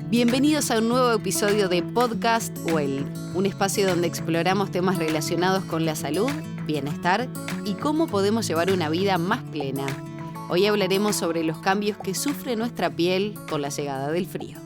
Bienvenidos a un nuevo episodio de Podcast Well, un espacio donde exploramos temas relacionados con la salud, bienestar y cómo podemos llevar una vida más plena. Hoy hablaremos sobre los cambios que sufre nuestra piel con la llegada del frío.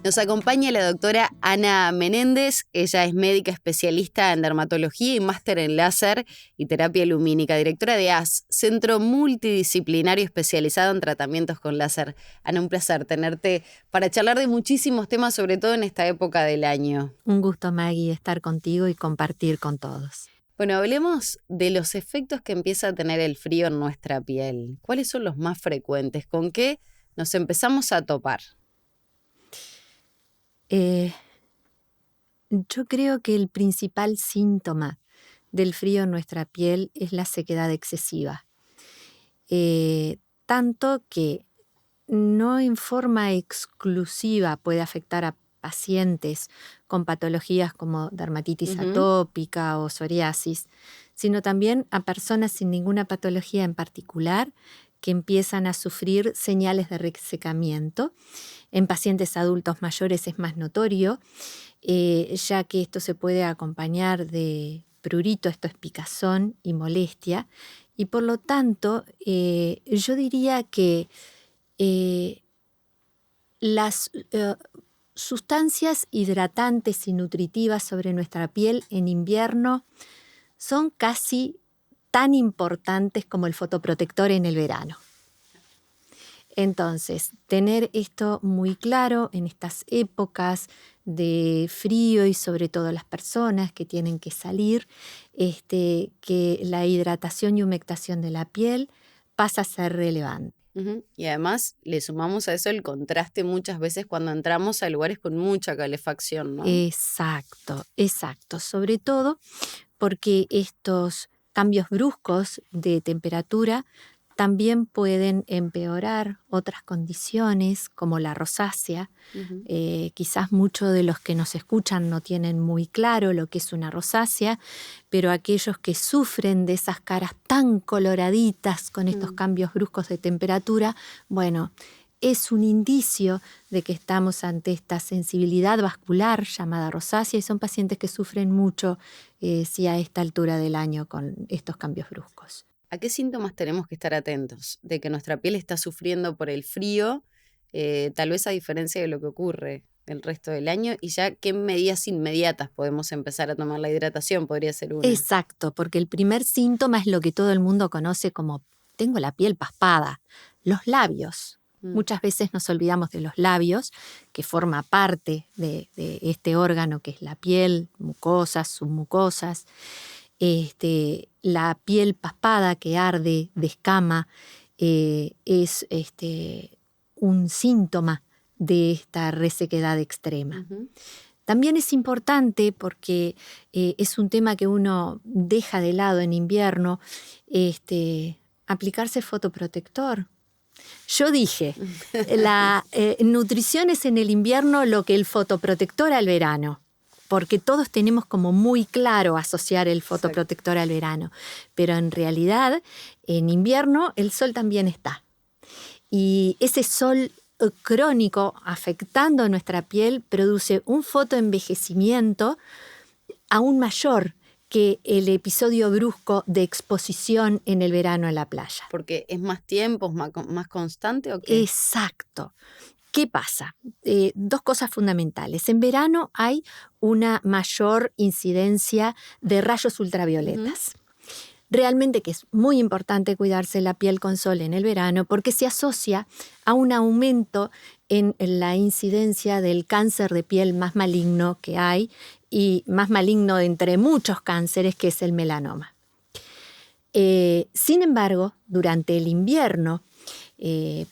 Nos acompaña la doctora Ana Menéndez. Ella es médica especialista en dermatología y máster en láser y terapia lumínica, directora de AS, Centro Multidisciplinario Especializado en Tratamientos con Láser. Ana, un placer tenerte para charlar de muchísimos temas, sobre todo en esta época del año. Un gusto, Maggie, estar contigo y compartir con todos. Bueno, hablemos de los efectos que empieza a tener el frío en nuestra piel. ¿Cuáles son los más frecuentes? ¿Con qué nos empezamos a topar? Yo creo que el principal síntoma del frío en nuestra piel es la sequedad excesiva. Tanto que no en forma exclusiva puede afectar a pacientes con patologías como dermatitis atópica o psoriasis, sino también a personas sin ninguna patología en particular que empiezan a sufrir señales de resecamiento. En pacientes adultos mayores es más notorio, ya que esto se puede acompañar de prurito, esto es picazón y molestia, y por lo tanto yo diría que las sustancias hidratantes y nutritivas sobre nuestra piel en invierno son casi tan importantes como el fotoprotector en el verano. Entonces, tener esto muy claro en estas épocas de frío y sobre todo las personas que tienen que salir, que la hidratación y humectación de la piel pasa a ser relevante. Y además le sumamos a eso el contraste muchas veces cuando entramos a lugares con mucha calefacción, ¿no? Exacto. Sobre todo porque estos cambios bruscos de temperatura también pueden empeorar otras condiciones como la rosácea. Quizás muchos de los que nos escuchan no tienen muy claro lo que es una rosácea, pero aquellos que sufren de esas caras tan coloraditas con estos cambios bruscos de temperatura, bueno, es un indicio de que estamos ante esta sensibilidad vascular llamada rosácea y son pacientes que sufren mucho si a esta altura del año con estos cambios bruscos. ¿A qué síntomas tenemos que estar atentos? De que nuestra piel está sufriendo por el frío, tal vez a diferencia de lo que ocurre el resto del año, y ya qué medidas inmediatas podemos empezar a tomar. La hidratación podría ser una. Exacto, porque el primer síntoma es lo que todo el mundo conoce como tengo la piel paspada, los labios. Muchas veces nos olvidamos de los labios, que forma parte de este órgano que es la piel, mucosas, submucosas. La piel paspada que arde, descama, es un síntoma de esta resequedad extrema. También es importante porque es un tema que uno deja de lado en invierno, aplicarse fotoprotector. Yo dije, la nutrición es en el invierno lo que el fotoprotector al verano, porque todos tenemos como muy claro asociar el fotoprotector al verano, pero en realidad en invierno el sol también está. Y ese sol crónico afectando nuestra piel produce un fotoenvejecimiento aún mayor que el episodio brusco de exposición en el verano en la playa. ¿Porque es más tiempo, es más constante o qué? Exacto. ¿Qué pasa? Dos cosas fundamentales. En verano hay una mayor incidencia de rayos ultravioletas. Realmente que es muy importante cuidarse la piel con sol en el verano porque se asocia a un aumento en la incidencia del cáncer de piel más maligno que hay y más maligno de entre muchos cánceres, que es el melanoma. Sin embargo, durante el invierno,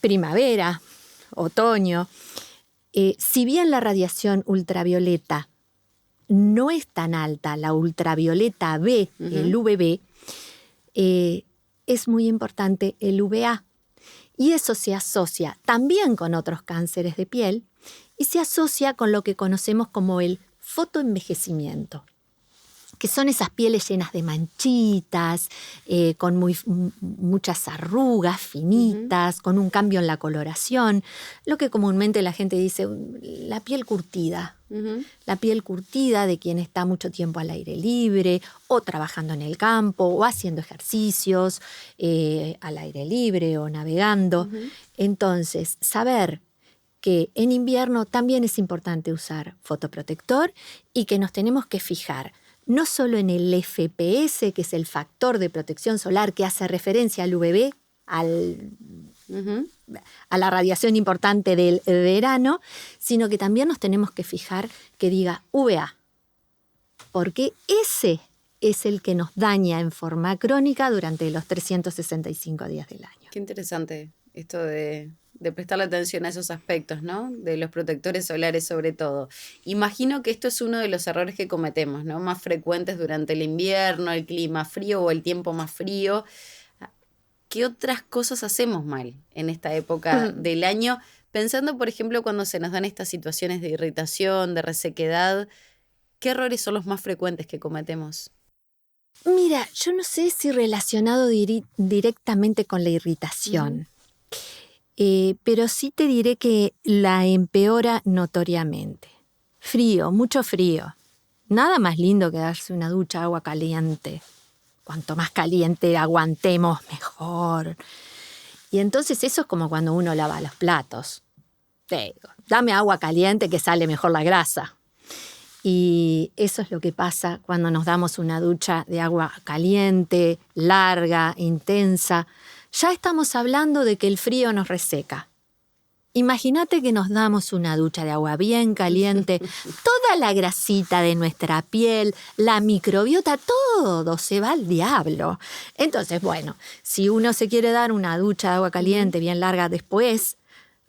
primavera, otoño, si bien la radiación ultravioleta no es tan alta, la ultravioleta B, el UVB, es muy importante el UVA. Y eso se asocia también con otros cánceres de piel y se asocia con lo que conocemos como el fotoenvejecimiento. que son esas pieles llenas de manchitas, con muchas arrugas finitas, con un cambio en la coloración, lo que comúnmente la gente dice, la piel curtida. La piel curtida de quien está mucho tiempo al aire libre o trabajando en el campo o haciendo ejercicios al aire libre o navegando. Entonces, saber que en invierno también es importante usar fotoprotector y que nos tenemos que fijar no solo en el FPS, que es el factor de protección solar que hace referencia al UVB, a la radiación importante del verano, sino que también nos tenemos que fijar que diga UVA, porque ese es el que nos daña en forma crónica durante los 365 días del año. Qué interesante esto de prestarle atención a esos aspectos, ¿no? De los protectores solares sobre todo. Imagino que esto es uno de los errores que cometemos, ¿no? Más frecuentes durante el invierno, el clima frío o el tiempo más frío. ¿Qué otras cosas hacemos mal en esta época del año? Pensando, por ejemplo, cuando se nos dan estas situaciones de irritación, de resequedad, ¿qué errores son los más frecuentes que cometemos? Mira, yo no sé si relacionado directamente con la irritación, pero sí te diré que la empeora notoriamente. Frío, mucho frío. Nada más lindo que darse una ducha de agua caliente. Cuanto más caliente aguantemos, mejor. Y entonces eso es como cuando uno lava los platos. Dame agua caliente que sale mejor la grasa. Y eso es lo que pasa cuando nos damos una ducha de agua caliente, larga, intensa. Ya estamos hablando de que el frío nos reseca. Imagínate que nos damos una ducha de agua bien caliente, toda la grasita de nuestra piel, la microbiota, todo se va al diablo. Entonces, bueno, si uno se quiere dar una ducha de agua caliente bien larga después,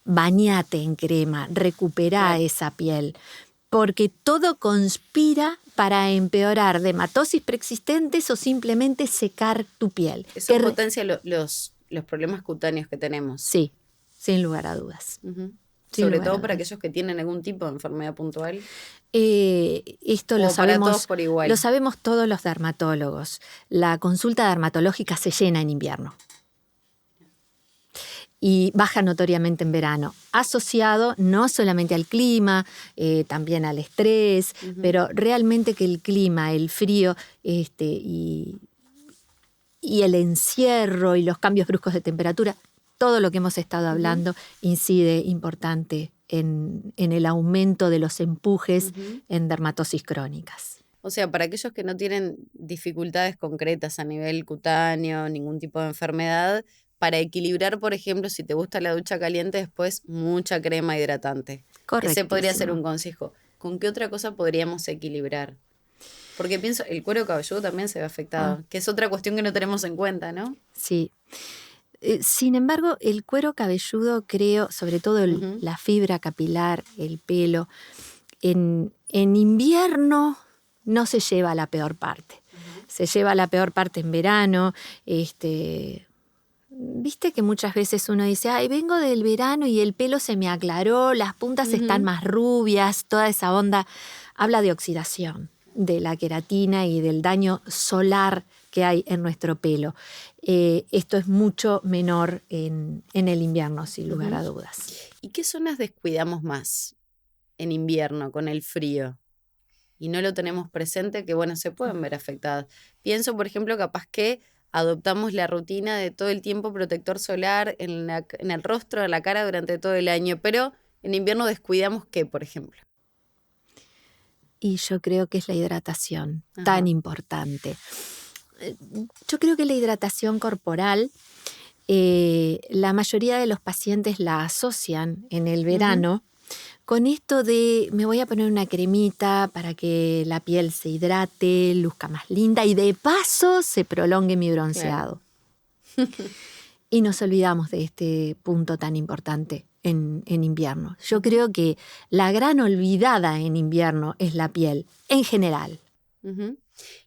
bañate en crema, recupera esa piel, porque todo conspira para empeorar dermatosis preexistentes o simplemente secar tu piel. Eso potencia los problemas cutáneos que tenemos. Sí. Sin lugar a dudas. Sobre todo para aquellos que tienen algún tipo de enfermedad puntual. Esto lo sabemos, para todos por igual. Lo sabemos todos los dermatólogos. La consulta dermatológica se llena en invierno. Y baja notoriamente en verano, asociado no solamente al clima, también al estrés, pero realmente que el clima, el frío y el encierro y los cambios bruscos de temperatura, todo lo que hemos estado hablando incide importante en el aumento de los empujes en dermatosis crónicas. O sea, para aquellos que no tienen dificultades concretas a nivel cutáneo, ningún tipo de enfermedad, para equilibrar, por ejemplo, si te gusta la ducha caliente, después mucha crema hidratante. Ese podría ser un consejo. ¿Con qué otra cosa podríamos equilibrar? Porque pienso, el cuero cabelludo también se ve afectado, que es otra cuestión que no tenemos en cuenta, ¿no? Sí. Sin embargo, el cuero cabelludo, creo, sobre todo la fibra capilar, el pelo, en invierno no se lleva la peor parte. Se lleva la peor parte en verano. Viste que muchas veces uno dice, ay, vengo del verano y el pelo se me aclaró, las puntas están más rubias, toda esa onda. Habla de oxidación, de la queratina y del daño solar que hay en nuestro pelo. Esto es mucho menor en el invierno, sin lugar a dudas. ¿Y qué zonas descuidamos más en invierno con el frío? Y no lo tenemos presente, que bueno, se pueden ver afectadas. Pienso, por ejemplo, capaz que adoptamos la rutina de todo el tiempo protector solar en el rostro, en la cara durante todo el año, pero en invierno descuidamos ¿qué, por ejemplo? Y yo creo que es la hidratación, tan importante. Yo creo que la hidratación corporal, la mayoría de los pacientes la asocian en el verano con esto de me voy a poner una cremita para que la piel se hidrate, luzca más linda y de paso se prolongue mi bronceado. Claro. Y nos olvidamos de este punto tan importante en invierno. Yo creo que la gran olvidada en invierno es la piel, en general.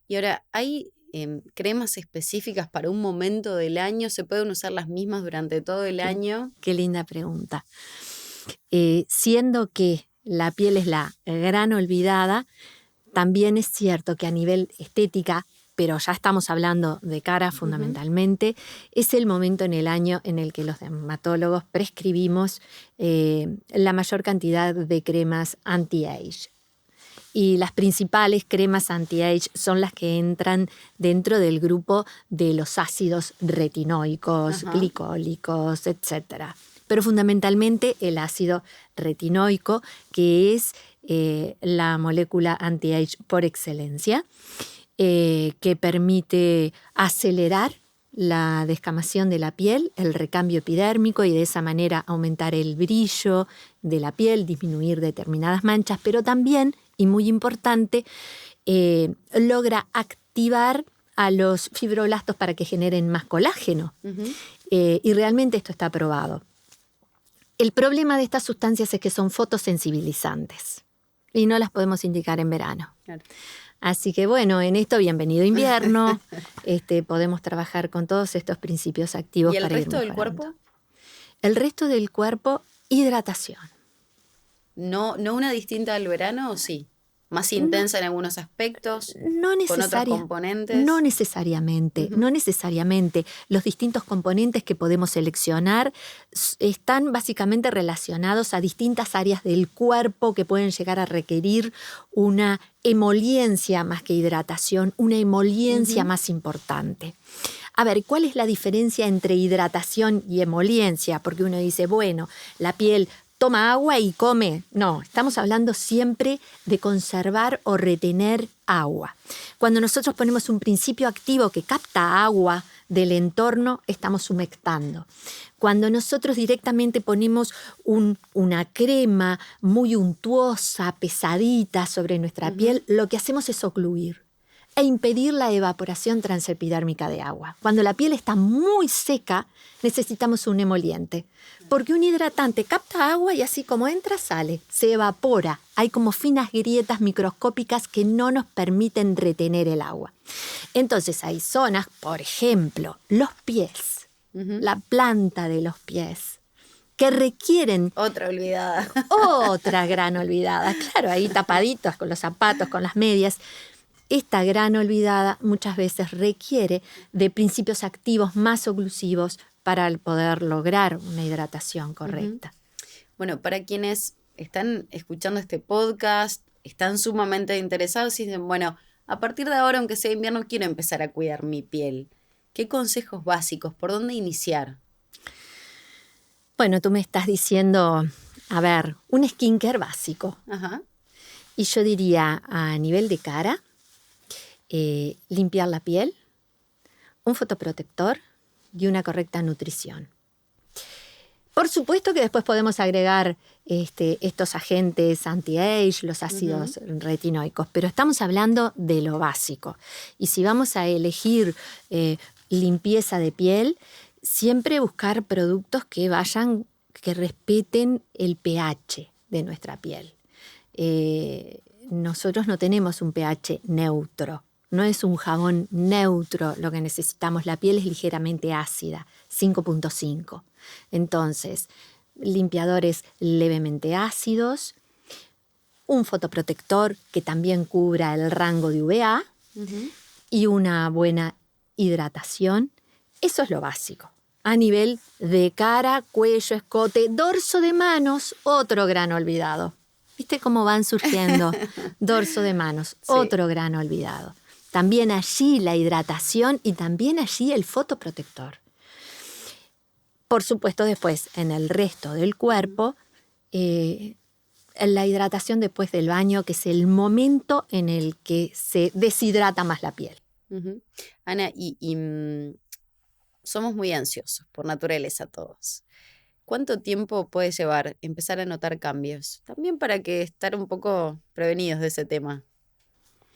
Y ahora, ¿hay cremas específicas para un momento del año? ¿Se pueden usar las mismas durante todo el año? Qué linda pregunta. Siendo que la piel es la gran olvidada, también es cierto que a nivel estética, pero ya estamos hablando de cara fundamentalmente, es el momento en el año en el que los dermatólogos prescribimos la mayor cantidad de cremas anti-age. Y las principales cremas anti-age son las que entran dentro del grupo de los ácidos retinoicos, glicólicos, etc. Pero fundamentalmente el ácido retinoico, que es la molécula anti-age por excelencia, que permite acelerar la descamación de la piel, el recambio epidérmico y de esa manera aumentar el brillo de la piel, disminuir determinadas manchas, pero también, y muy importante, logra activar a los fibroblastos para que generen más colágeno. Y realmente esto está probado. El problema de estas sustancias es que son fotosensibilizantes y no las podemos indicar en verano. Claro. Así que bueno, en esto bienvenido invierno, podemos trabajar con todos estos principios activos. ¿Y el para resto ir del cuerpo? El resto del cuerpo, hidratación. ¿No una distinta al verano o sí? ¿Más intensa en algunos aspectos? ¿Con otros componentes? No necesariamente, no necesariamente. Los distintos componentes que podemos seleccionar están básicamente relacionados a distintas áreas del cuerpo que pueden llegar a requerir una emoliencia más que hidratación, una emoliencia más importante. A ver, ¿cuál es la diferencia entre hidratación y emoliencia? Porque uno dice, bueno, la piel toma agua y come. No, estamos hablando siempre de conservar o retener agua. Cuando nosotros ponemos un principio activo que capta agua del entorno, estamos humectando. Cuando nosotros directamente ponemos una crema muy untuosa, pesadita sobre nuestra piel, lo que hacemos es ocluir e impedir la evaporación transepidérmica de agua. Cuando la piel está muy seca, necesitamos un emoliente, porque un hidratante capta agua y así como entra, sale, se evapora. Hay como finas grietas microscópicas que no nos permiten retener el agua. Entonces hay zonas, por ejemplo, los pies, la planta de los pies, que requieren... Otra olvidada. Otra gran olvidada, claro, ahí tapaditos con los zapatos, con las medias. Esta gran olvidada muchas veces requiere de principios activos más oclusivos para poder lograr una hidratación correcta. Bueno, para quienes están escuchando este podcast, están sumamente interesados y dicen, bueno, a partir de ahora, aunque sea invierno, quiero empezar a cuidar mi piel. ¿Qué consejos básicos? ¿Por dónde iniciar? Bueno, tú me estás diciendo, a ver, un skincare básico. Y yo diría a nivel de cara, limpiar la piel, un fotoprotector y una correcta nutrición. Por supuesto que después podemos agregar estos agentes anti-age, los ácidos retinoicos, pero estamos hablando de lo básico. Y si vamos a elegir limpieza de piel, siempre buscar productos que respeten el pH de nuestra piel. Nosotros no tenemos un pH neutro. No es un jabón neutro lo que necesitamos. La piel es ligeramente ácida, 5.5. Entonces, limpiadores levemente ácidos, un fotoprotector que también cubra el rango de UVA y una buena hidratación. Eso es lo básico. A nivel de cara, cuello, escote, dorso de manos, otro gran olvidado. ¿Viste cómo van surgiendo? Dorso de manos, otro gran olvidado. También allí la hidratación y también allí el fotoprotector. Por supuesto, después, en el resto del cuerpo, la hidratación después del baño, que es el momento en el que se deshidrata más la piel. Ana, somos muy ansiosos, por naturaleza todos. ¿Cuánto tiempo puede llevar empezar a notar cambios? También para que estar un poco prevenidos de ese tema.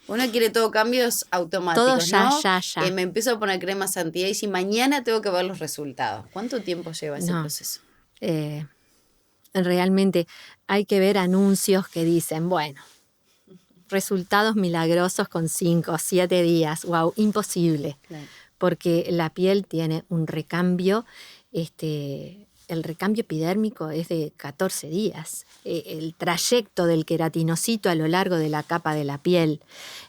Uno quiere todo cambios automáticos, todo ya. Me empiezo a poner cremas anti-age y mañana tengo que ver los resultados. ¿Cuánto tiempo lleva ese proceso? Realmente hay que ver anuncios que dicen, bueno, resultados milagrosos con 5 o 7 días. ¡Wow! Imposible. Claro. Porque la piel tiene un recambio el recambio epidérmico es de 14 días. El trayecto del queratinocito a lo largo de la capa de la piel.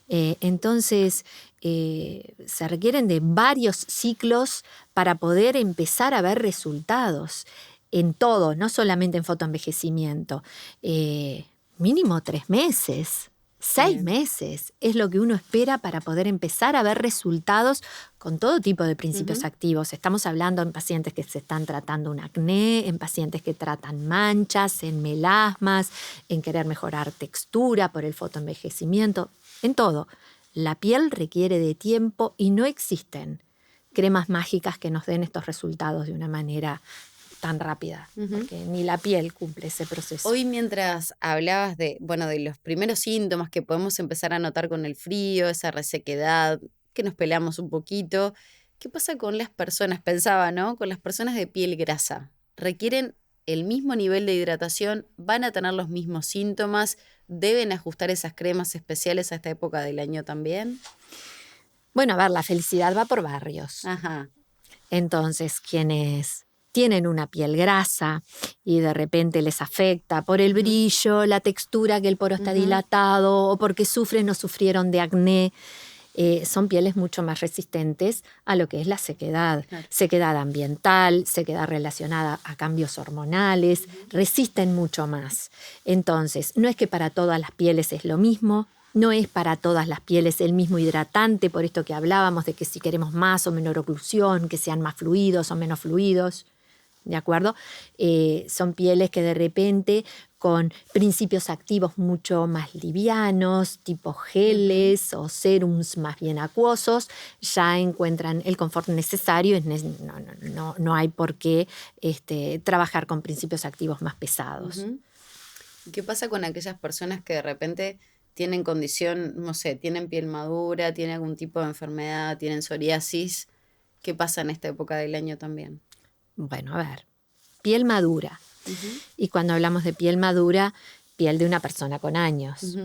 Entonces, se requieren de varios ciclos para poder empezar a ver resultados en todo, no solamente en fotoenvejecimiento. Mínimo 3 meses. 6 meses es lo que uno espera para poder empezar a ver resultados con todo tipo de principios activos. Estamos hablando en pacientes que se están tratando un acné, en pacientes que tratan manchas, en melasmas, en querer mejorar textura por el fotoenvejecimiento, en todo. La piel requiere de tiempo y no existen cremas mágicas que nos den estos resultados de una manera tan rápida, porque ni la piel cumple ese proceso. Hoy, mientras hablabas de los primeros síntomas que podemos empezar a notar con el frío, esa resequedad, que nos peleamos un poquito, ¿qué pasa con las personas? Pensaba, ¿no? Con las personas de piel grasa. ¿Requieren el mismo nivel de hidratación? ¿Van a tener los mismos síntomas? ¿Deben ajustar esas cremas especiales a esta época del año también? Bueno, a ver, la felicidad va por barrios. Ajá. Entonces, quienes tienen una piel grasa y de repente les afecta por el brillo, la textura, que el poro está dilatado, o porque sufren o sufrieron de acné, son pieles mucho más resistentes a lo que es la sequedad. Claro. Sequedad ambiental, sequedad relacionada a cambios hormonales, resisten mucho más. Entonces, no es que para todas las pieles es lo mismo. No es para todas las pieles el mismo hidratante, por esto que hablábamos de que si queremos más o menor oclusión, que sean más fluidos o menos fluidos, ¿de acuerdo? Son pieles que de repente con principios activos mucho más livianos, tipo geles o serums más bien acuosos, ya encuentran el confort necesario. No hay por qué trabajar con principios activos más pesados. ¿Qué pasa con aquellas personas que de repente tienen condición, no sé, tienen piel madura, tienen algún tipo de enfermedad, tienen psoriasis? ¿Qué pasa en esta época del año también? Bueno, a ver, piel madura. Y cuando hablamos de piel madura, piel de una persona con años.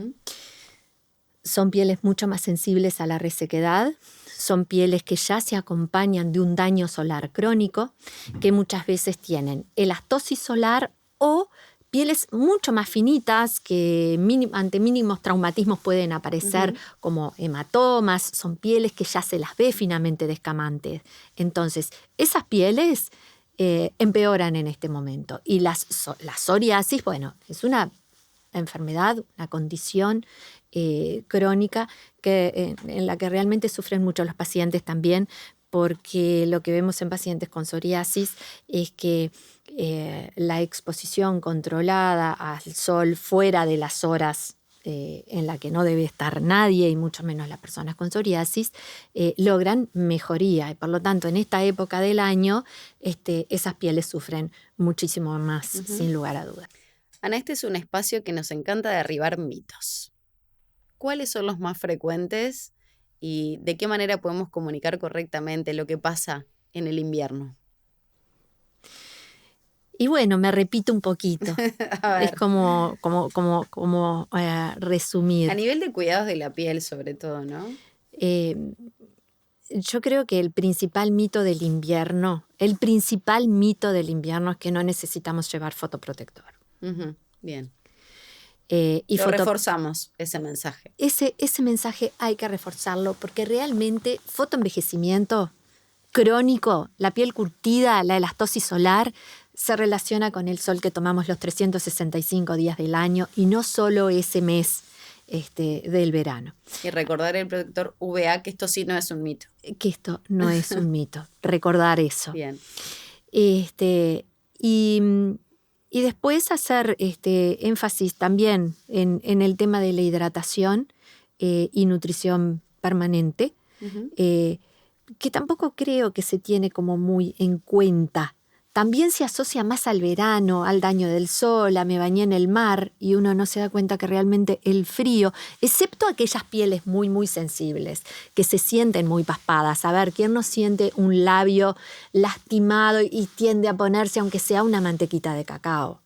Son pieles mucho más sensibles a la resequedad, son pieles que ya se acompañan de un daño solar crónico, que muchas veces tienen elastosis solar o pieles mucho más finitas que ante mínimos traumatismos pueden aparecer como hematomas, son pieles que ya se las ve finamente descamantes. Entonces, esas pieles empeoran en este momento. Y la psoriasis, bueno, es una enfermedad, una condición crónica en la que realmente sufren mucho los pacientes también, porque lo que vemos en pacientes con psoriasis es que la exposición controlada al sol fuera de las horas en la que no debe estar nadie y mucho menos las personas con psoriasis, logran mejoría. Y por lo tanto, en esta época del año, esas pieles sufren muchísimo más, sin lugar a dudas. Ana, este es un espacio que nos encanta derribar mitos. ¿Cuáles son los más frecuentes y de qué manera podemos comunicar correctamente lo que pasa en el invierno? Y bueno, me repito un poquito. Es como resumir. A nivel de cuidados de la piel, sobre todo, ¿no? Yo creo que el principal mito del invierno es que no necesitamos llevar fotoprotector. Bien. Y reforzamos ese mensaje. Ese mensaje hay que reforzarlo porque realmente fotoenvejecimiento crónico, la piel curtida, la elastosis solar, se relaciona con el sol que tomamos los 365 días del año y no solo ese mes del verano. Y recordar el protector UVA, que esto sí no es un mito. Que esto no es un mito. Recordar eso. Bien. Y después hacer énfasis también en el tema de la hidratación y nutrición permanente, que tampoco creo que se tiene como muy en cuenta. También se asocia más al verano, al daño del sol, a me bañé en el mar, y uno no se da cuenta que realmente el frío, excepto aquellas pieles muy, muy sensibles, que se sienten muy paspadas. A ver, ¿quién no siente un labio lastimado y tiende a ponerse, aunque sea una mantequita de cacao?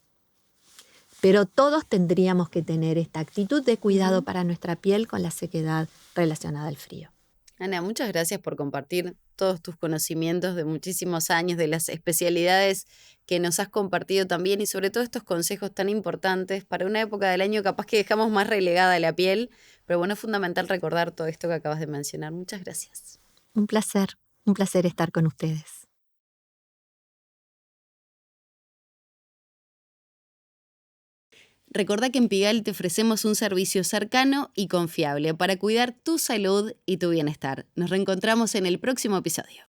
Pero todos tendríamos que tener esta actitud de cuidado para nuestra piel con la sequedad relacionada al frío. Ana, muchas gracias por compartir todos tus conocimientos de muchísimos años, de las especialidades que nos has compartido también y sobre todo estos consejos tan importantes para una época del año capaz que dejamos más relegada la piel, pero bueno, es fundamental recordar todo esto que acabas de mencionar. Muchas gracias. Un placer estar con ustedes. Recordá que en Pigalle te ofrecemos un servicio cercano y confiable para cuidar tu salud y tu bienestar. Nos reencontramos en el próximo episodio.